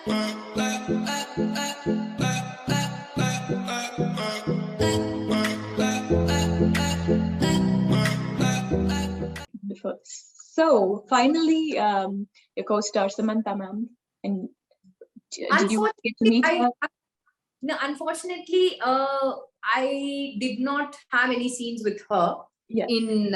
Wonderful. So finally, your co-star Samantha ma'am, and did you get to Unfortunately, meet her? unfortunately, I did not have any scenes with her in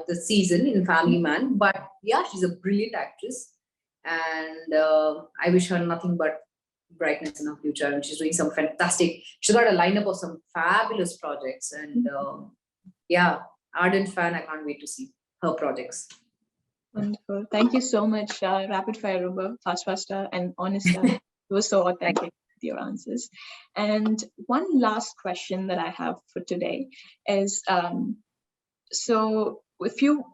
the season in Family Man. But yeah, she's a brilliant actress, and I wish her nothing but brightness in her future. And she's doing some fantastic. She's got a lineup of some fabulous projects, and yeah, ardent fan. I can't wait to see her projects. Wonderful. Thank you so much, Rapid Fire Ruba, faster, and honest. It was so authentic with your answers. And one last question that I have for today is, so if you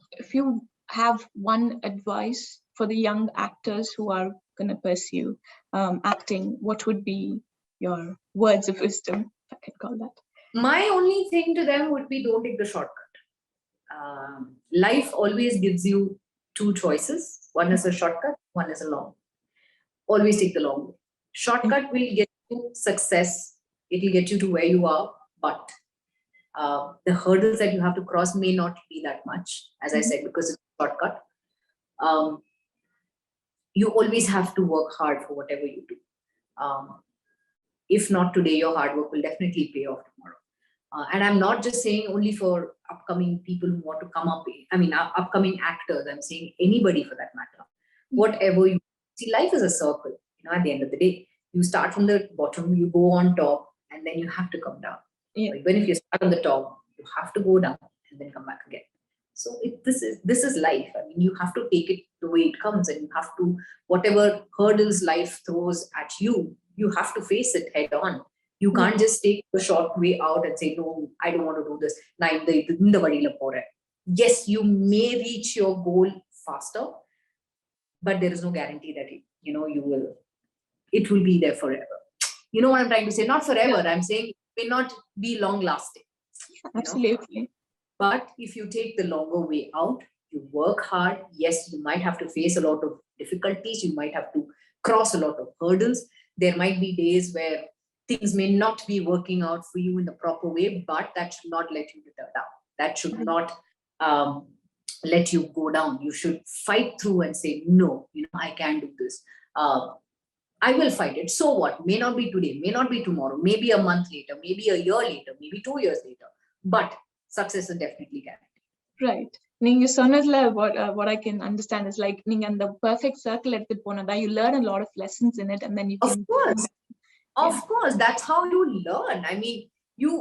have one advice for the young actors who are going to pursue acting, what would be your words of wisdom, if I could call that? My only thing to them would be, don't take the shortcut. Life always gives you two choices. One is a shortcut, one is a long. Always take the long way. Shortcut will get you success. It will get you to where you are, but the hurdles that you have to cross may not be that much, as I said, because it's a shortcut. You always have to work hard for whatever you do. If not today, your hard work will definitely pay off tomorrow. And I'm not just saying only for upcoming people who want to come up, upcoming actors. I'm saying anybody for that matter. Whatever you see, life is a circle. At the end of the day, you start from the bottom, you go on top, and then you have to come down. Even if you start on the top, you have to go down and then come back again. So this is life. You have to take it the way it comes, and you have to, whatever hurdles life throws at you, you have to face it head on. You can't just take the short way out and say, no, I don't want to do this. Yes, you may reach your goal faster, but there is no guarantee that it will be there forever. You know what I'm trying to say? Not forever. I'm saying it may not be long lasting. Absolutely. But if you take the longer way out, you work hard. Yes, you might have to face a lot of difficulties. You might have to cross a lot of hurdles. There might be days where things may not be working out for you in the proper way, but that should not let you deter down. That should not let you go down. You should fight through and say, no, I can do this. I will fight it. So what? May not be today, may not be tomorrow, maybe a month later, maybe a year later, maybe 2 years later. But success is definitely guaranteed. Right. நீங்க சொன்னதுல what I can understand is like நீங்க அந்த perfect circle எடுத்துட்டு போனதா, you learn a lot of lessons in it, and then you can. Of course, that's how you learn. You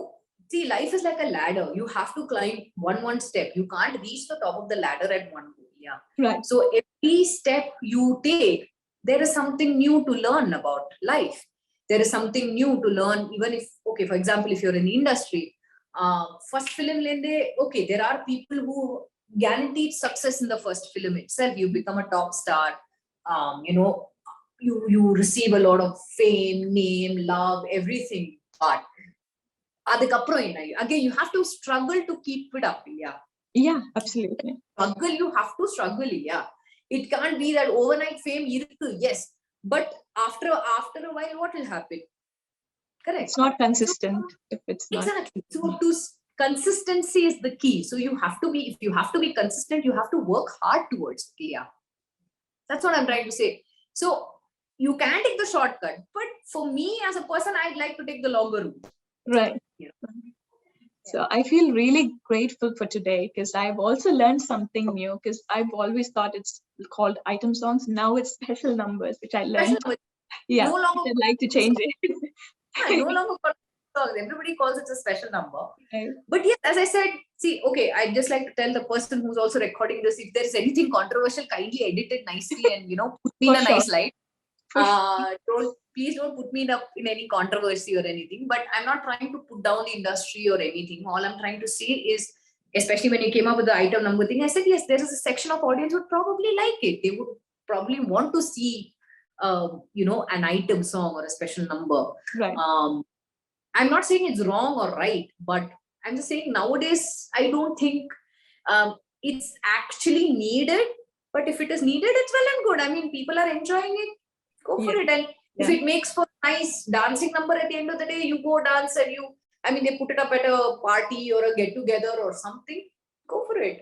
see, life is like a ladder. You have to climb one step. You can't reach the top of the ladder at one go. Yeah. Right. So every step you take, there is something new to learn about life. There is something new to learn, even if, for example, if you're in the industry, first film lende, there are people who guaranteed success in the first film itself. You become a top star. You receive a lot of fame, name, love, everything. But again, you have to struggle to keep it up. Yeah, absolutely. Struggle, you have to struggle. It can't be that overnight fame. Yes, but after a while, what will happen? Correct. It's not consistent. If it's not exactly. So consistency is the key. So if you have to be consistent, you have to work hard towards it. Yeah. That's what I'm trying to say. So you can take the shortcut, but for me as a person, I'd like to take the longer route. Right. So I feel really grateful for today, because I've also learned something new, because I've always thought it's called item songs. Now it's special numbers, which I learned. Yeah, no longer, I'd like to change it. No longer songs. Everybody calls it a special number. Right. But yes, as I said, see, I'd just like to tell the person who's also recording this, if there is anything controversial, kindly edit it nicely and, put me in a nice light. Please don't put me in any controversy or anything, but I'm not trying to put down the industry or anything. All I'm trying to say is, especially when you came up with the item number thing, I said, yes, there is a section of audience who would probably like it. They would probably want to see, an item song or a special number. Right. I'm not saying it's wrong or right, but I'm just saying nowadays, I don't think it's actually needed. But if it is needed, it's well and good. People are enjoying it. Go for it. And If it makes for a nice dancing number at the end of the day, you go dance and they put it up at a party or a get together or something, go for it.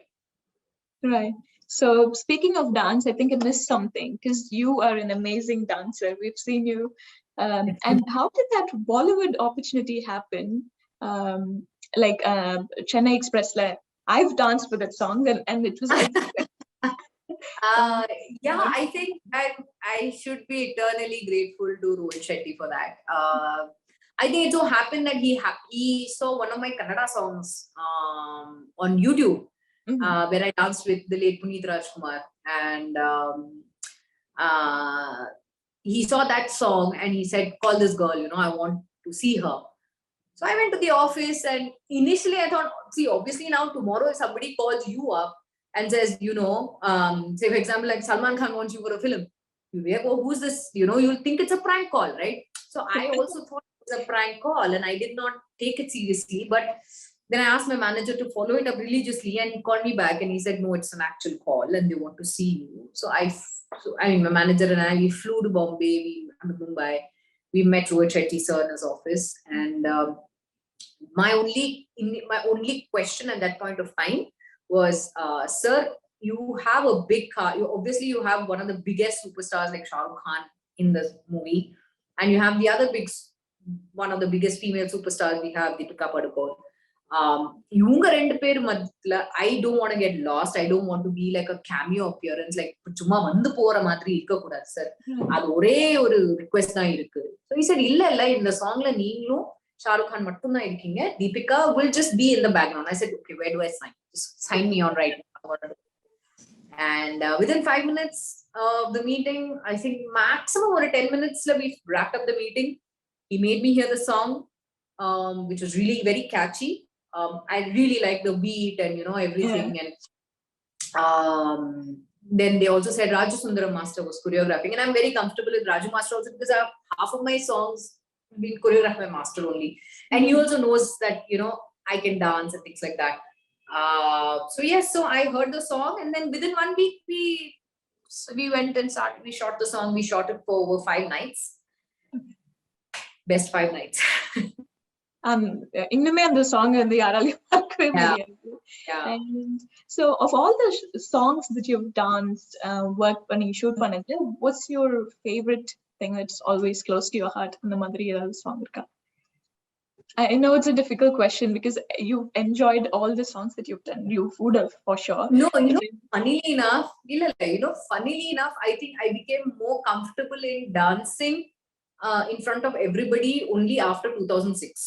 Right. So speaking of dance, I think I missed something because you are an amazing dancer. We've seen you. And how did that Bollywood opportunity happen? Like Chennai Express, I've danced with that song and it was I think I should be eternally grateful to Rohit Shetty for that. I think it so happened that he saw one of my Kannada songs on YouTube, where I danced with the late Puneet Rajkumar, and he saw that song and he said, "Call this girl, I want to see her." So I went to the office, and initially I thought, see, obviously now tomorrow if somebody calls you up and says, say for example, like Salman Khan wants you for a film, you'll be like, oh, who's this? You'll think it's a prank call, right? So I also thought it was a prank call and I did not take it seriously. But then I asked my manager to follow it up religiously, and he called me back and he said, no, it's an actual call and they want to see you. So my manager and I, we flew to Mumbai. We met Rohit Shetty sir in his office, and my only question at that point of time was, sir, you have a big car. You have one of the biggest superstars like Shah Rukh Khan in the movie, and you have the other one of the biggest female superstars we have, Deepika Padukone. இவங்க ரெண்டு பேர் மத்தியில I don't want to get lost. I don't want to be like a cameo appearance, like சும்மா வந்து போற மாதிரி இருக்க கூடாது சார். அது ஒரே ஒரு ரிக்வெஸ்ட் தான் இருக்கு. So he said, இல்ல இந்த சாங்ல நீங்களும் ஷாருக் கான் மட்டும் தான் இருக்கீங்க. Deepika will just be in the background. I said, okay, where do I sign? Just sign me on right now. And within 5 minutes of the meeting, I think maximum or 10 minutes we wrapped up the meeting. He made me hear the song, which was really very catchy. I really like the beat and everything. And then they also said Raju Sundaram Master was choreographing, and I'm very comfortable with Raju Master also because half of my songs have been choreographed by Master only, and he also knows that I can dance and things like that. So I heard the song, and then within 1 week we went and we shot the song. We shot it for over 5 nights. Best 5 nights. இன்னுமே அந்த song வந்து யாராலையும் பார்க்கவே முடியாது. And so of all the songs that you've danced, work பண்ணி shoot பண்ணது, what's your favorite thing that's always close to your heart? அந்த மாதிரி ஏதாவது சாங் இருக்கா? I know it's a difficult question because you've enjoyed all the songs that you've done. You would have for sure. No, funnily enough, I think I became more comfortable in dancing in front of everybody only after 2006.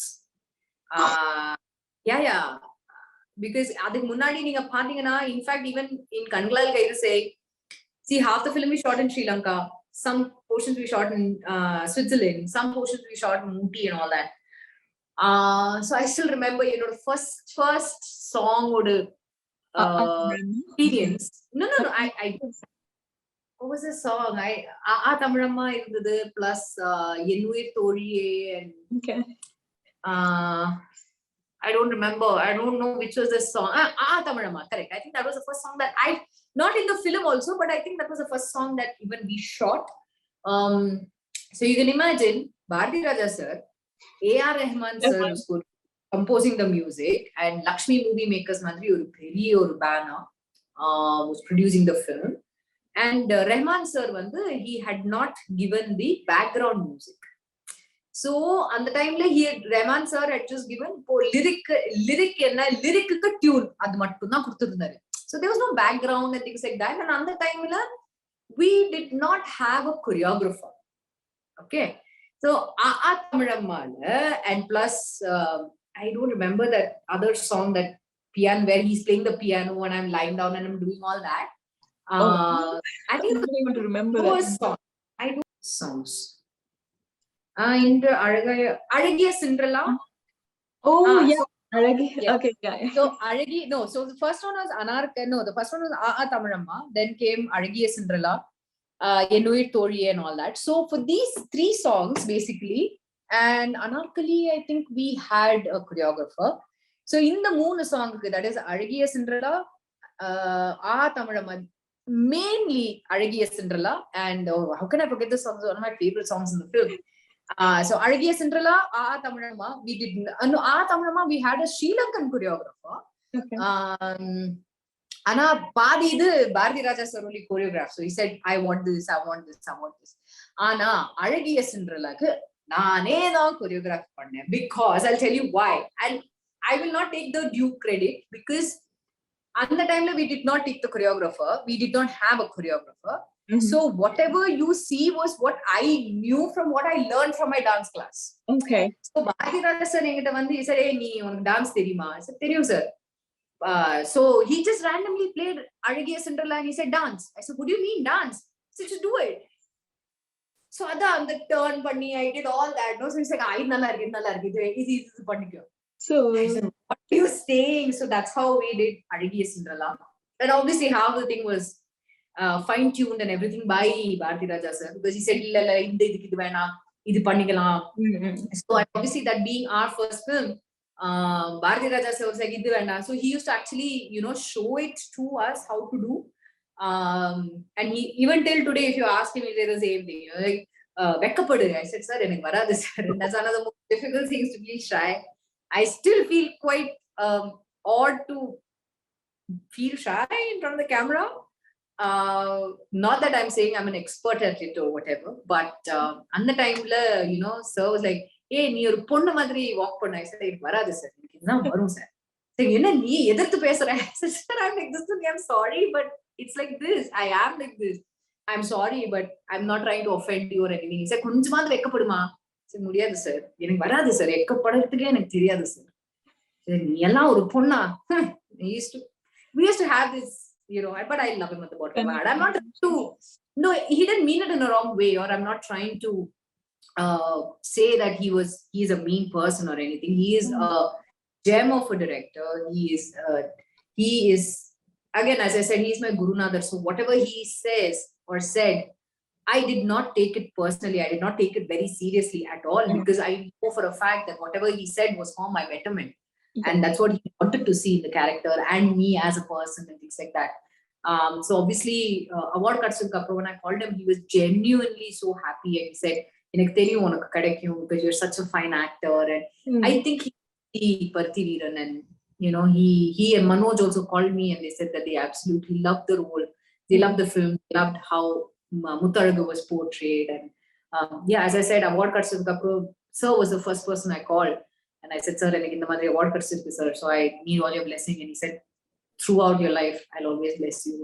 Because அதுக்கு முன்னாடி நீங்க பாத்தீங்கன்னா, in fact, even in Kangalal Kairu say, see, half the film we shot in Sri Lanka, some portions we shot in Switzerland, some portions we shot in Ooty and all that. So I still remember, the first song or experience. No. I what was the song? Tamiramma irundhathu plus Yennuir Thoriye and okay. I don't remember. I don't know which was the song. Tamiramma, correct. I think that was the first song that not in the film also, but I think that was the first song that even we shot. So you can imagine, Bharati Raja sir, A.R. Rahman sir was composing the music, and Lakshmi Movie Makers Mandri or banner was producing the film. And Rahman sir, he had not given the background music. So at the time Rahman sir had just given lyric tune adu mattum dhaan kuduthirundaru. So there was no background and things like that. And at the time we did not have a choreographer. Okay, so Tamiramma and plus I don't remember that other song, that piano where he's playing the piano and I'm lying down and I'm doing all that. I think I don't even remember that song. I do songs. In Aragiya Cinderella. Yeah. Okay, yeah. So so the first one was the first one was Tamiramma. Then came Aragiya Cinderella, Yennuir Thoriye and all that. So for these 3 songs basically, and Anarkali, I think we had a choreographer. So in the 3 song, that is Aragiya Cinderella, Tamiramma, mainly Aragiya Cinderella, and how can I forget this song? It's one of my favorite songs in the film. So Aragiya Cinderella, Tamilama, we did no Tamilama, we had a Sri Lankan choreographer. Okay. Ana பாதி இது Bharathi Raja sir only choreograph. So he said, I want this, I want this, I want this. ஆனா அழகிய சிண்ட்ரெல்லாக்கு நானே தான் choreograph பண்ணேன், because I'll tell you why. And I will not take the due credit, because at the time we did not take the choreographer, we did not have a choreographer. So whatever you see was what I knew from what I learned from my dance class. Okay. So Bharathi Raja sir என்கிட்ட வந்து he said, hey, நீ உனக்கு dance தெரியுமா? I said, தெரியும் sir. So he just randomly played Aragiya Cinderella and he said, dance. I said, what do you mean dance? I said, just do it. So on the turn panni, I did all that. No, so he's like, I nalla irukku, easy pannikko. So I said, what are you saying? So that's how we did Aragiya Cinderella. And obviously half the thing was fine tuned and everything by Bharati Raja sir, because he said, illa idhu vena, idu pannikalam. So obviously that being our first film, Bharati Raja sir was like, idu vena. So he used to actually, show it to us how to do. And he even till today, if you ask him, he says the same thing. Like, vekkapadu. I said, sir, enakku varadhu sir. That's one of the most difficult things to be shy. I still feel quite odd to feel shy in front of the camera. Not that I'm saying I'm an expert at it or whatever, but at the time, sir was like, hey, நீ ஒரு பொண்ணு மாதிரி walk பண்ண. I said, எனக்கு வராது sir, எனக்கு இதுதான் வரும் சார். என்ன நீ எதிர்த்து பேசுற? Sir, I'm like this, I'm sorry, but it's like this. I am like this. I'm sorry, but I'm not trying to offend you or anything. He said, கொஞ்சமாவது வெக்கப்படுமா? சரி, முடியாது சார், எனக்கு வராது சார், வெக்கப்படுறதுக்கே எனக்கு தெரியாது சார். நீ எல்லாம் ஒரு பொண்ணா? We used to have this, but I love him at the bottom of my heart. I'm not no, he didn't mean it in a wrong way, or I'm not trying to say that he's a mean person or anything. He is a gem of a director. He is again, as I said, he's my Gurunadar. So whatever he says or said, I did not take it personally. I did not take it very seriously at all, because I know for a fact that whatever he said was for my betterment. And that's what he wanted to see in the character and me as a person and things like that. So obviously, award kadachadukku appo when I called him, he was genuinely so happy, and he said, "Enak theriyum unakku kadaikum, because you're such a fine actor." And I think he Parthiveeran, and he and Manoj also called me, and they said that they absolutely loved the role. They loved the film. They loved how Mutharaga was portrayed. And as I said, award kadachadukku appo, sir was the first person I called. And I said, sir, எனக்கு இந்த மாதிரி award கிடைச்சிருக்கு sir, so I need all your blessing. And he said, throughout your life, I'll always bless you.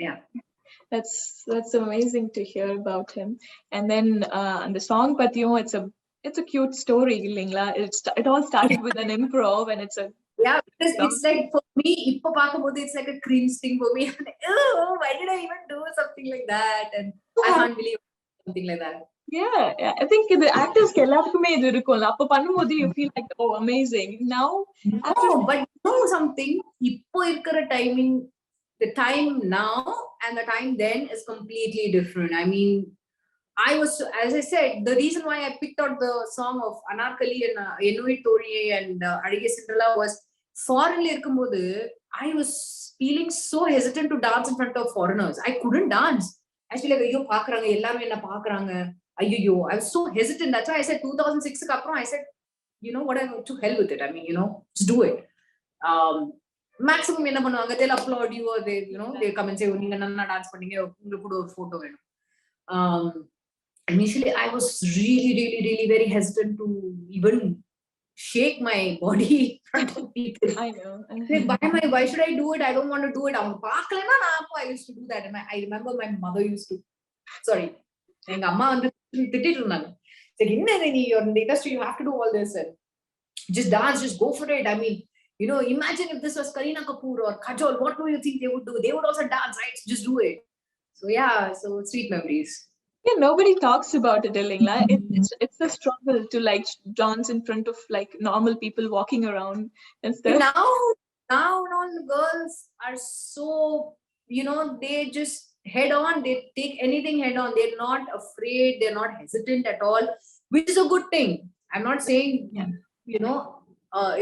Yeah, that's amazing to hear about him. And then the song pathiyum, it's a cute story, illingla. It all started with an improv, and it's a because it's like, for me, ippo paakumbodhu it's like a cringe thing for me. Oh, why did I even do something like that? And I can't believe something like that. Yeah, I think the actors ke ellarkume idu irukumla, appo பண்ணும்போது you feel like, oh, amazing. Now but something, ippo irukra timing, the time now and the time then is completely different. I mean, as I said, the reason why I picked out the song of Anarkali and Enui Toriye and Aragiya Cinderella was, foreign la irukumbodhu I was feeling so hesitant to dance in front of foreigners. I couldn't dance. Actually, like, ayyo paakranga, ellarume enna paakranga, ayyo, I was so hesitant. That's why I said 2006 ku appuram I said, what, I to hell with it. I mean, just do it. Maximum enna பண்ணுவாங்க, they'll applaud you, or they come and say, oh, நீங்க நல்லா dance பண்ணீங்க, உங்களுக்கு கூட ஒரு photo வேணும். Initially I was really, really, really very hesitant to even shake my body in front of people. I know. Why should I do it? I don't want to do it. I used to do that. And I remember my mother used to, sorry, எங்க அம்மா வந்து திட்டிட்டு இருந்தாங்க, சரி என்ன நீ in the industry, you have to do all this, and just dance, just go for it. I mean, imagine if this was Kareena Kapoor or Kajol, what do you think they would do? They would also dance, right? So just do it. So so sweet memories. Yeah, nobody talks about it, illingla. It's a struggle to like dance in front of like normal people walking around and stuff. Now all the girls are so, they just head on, they take anything head on. They're not afraid, they're not hesitant at all, which is a good thing. I'm not saying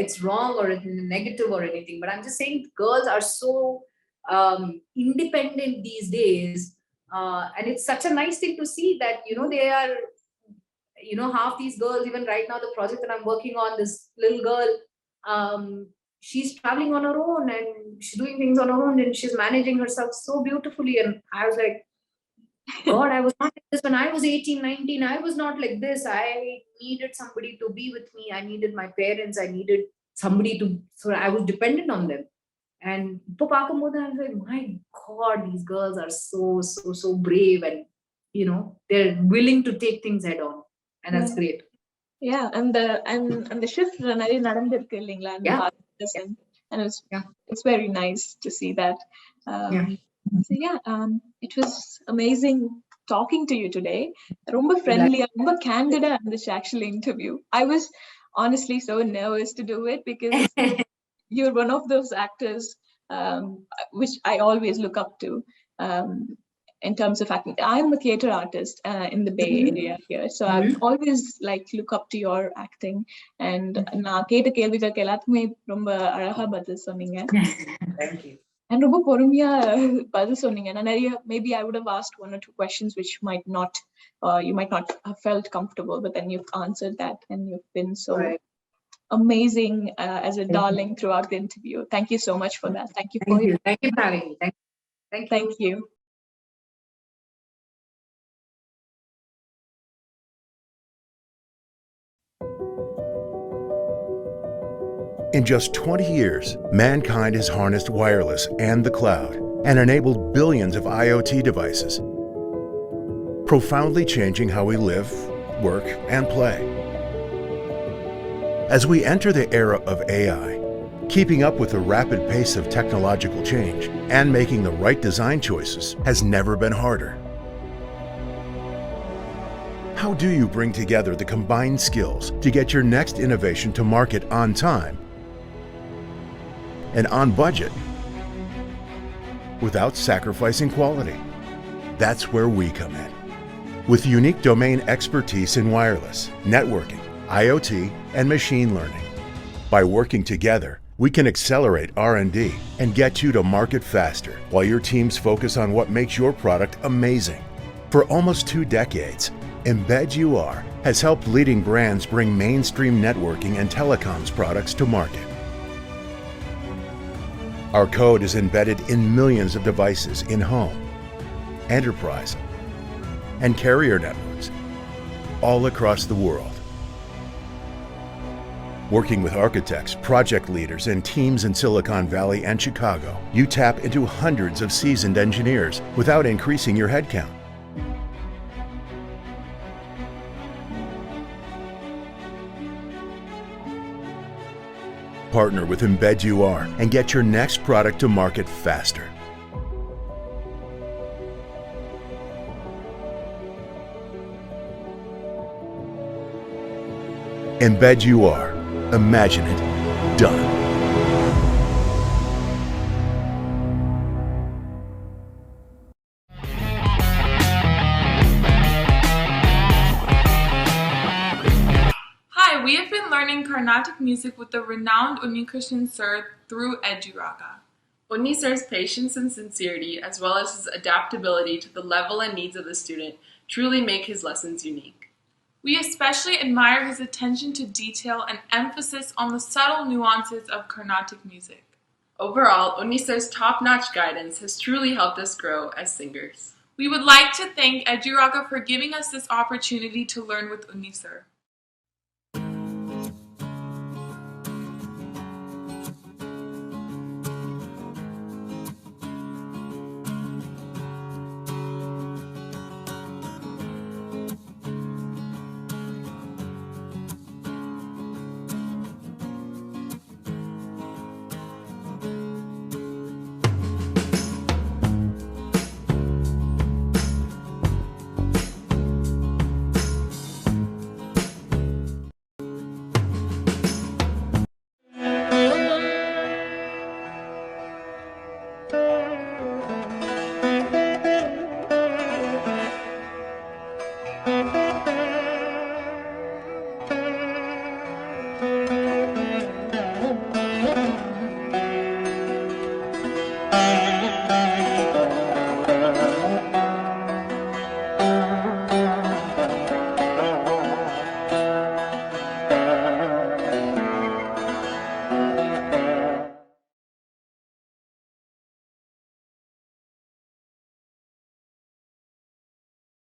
it's wrong or it's negative or anything, but I'm just saying girls are so independent these days. And it's such a nice thing to see that, they are, half these girls, even right now, the project that I'm working on, this little girl, she's traveling on her own and she's doing things on her own and she's managing herself so beautifully. And I was like, God, I was not like this when I was 18, 19. I was not like this. I needed somebody to be with me. I needed my parents. I needed somebody so I was dependent on them. And I was like, my God, these girls are so brave, and they're willing to take things head on. And that's great. Yeah, and the shift நிறைய நடந்திருக்கு இல்லைங்களா அந்த Yeah. and it's very nice to see that. So it was amazing talking to you today. ரொம்ப friendly, ரொம்ப candid இருந்துச்சு actually interview. I was honestly so nervous to do it because you're one of those actors which I always look up to in terms of acting. I'm a theater artist in the Bay Area here, so I always look up to your acting. And நான் கேட்ட கேள்விகளுக்கு எல்லாத்துக்குமே ரொம்ப அழகா பதில் சொன்னீங்க. Thank you. And ரொம்ப பொறுமையா பதில் சொன்னீங்க. நான் நிறைய maybe I would have asked one or two questions which you might not have felt comfortable, but then you've answered that, and you've been so amazing as a darling throughout the interview. Thank you so much for that. Thank you for having me. Thank you. In just 20 years, mankind has harnessed wireless and the cloud and enabled billions of IoT devices, profoundly changing how we live, work, and play. As we enter the era of AI, keeping up with the rapid pace of technological change and making the right design choices has never been harder. How do you bring together the combined skills to get your next innovation to market on time and on budget without sacrificing quality? That's where we come in. With unique domain expertise in wireless, networking, IoT, and machine learning. By working together, we can accelerate R&D and get you to market faster while your teams focus on what makes your product amazing. For almost 2 decades, Embed UR has helped leading brands bring mainstream networking and telecoms products to market. Our code is embedded in millions of devices in home, enterprise, and carrier networks all across the world. Working with architects, project leaders, and teams in Silicon Valley and Chicago, you tap into hundreds of seasoned engineers without increasing your headcount. Partner with Embed UR and get your next product to market faster. Embed UR. Imagine it done. We have been learning Carnatic music with the renowned Unnikrishnan Sir through Eduraga. Unni Sir's patience and sincerity, as well as his adaptability to the level and needs of the student, truly make his lessons unique. We especially admire his attention to detail and emphasis on the subtle nuances of Carnatic music. Overall, Unni Sir's top-notch guidance has truly helped us grow as singers. We would like to thank Eduraga for giving us this opportunity to learn with Unni Sir.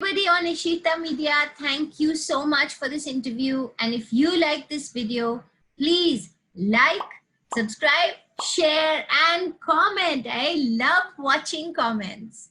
everybody on Eshitha Media, thank you so much for this interview. And if you like this video, please like, subscribe, share, and comment. I love watching comments.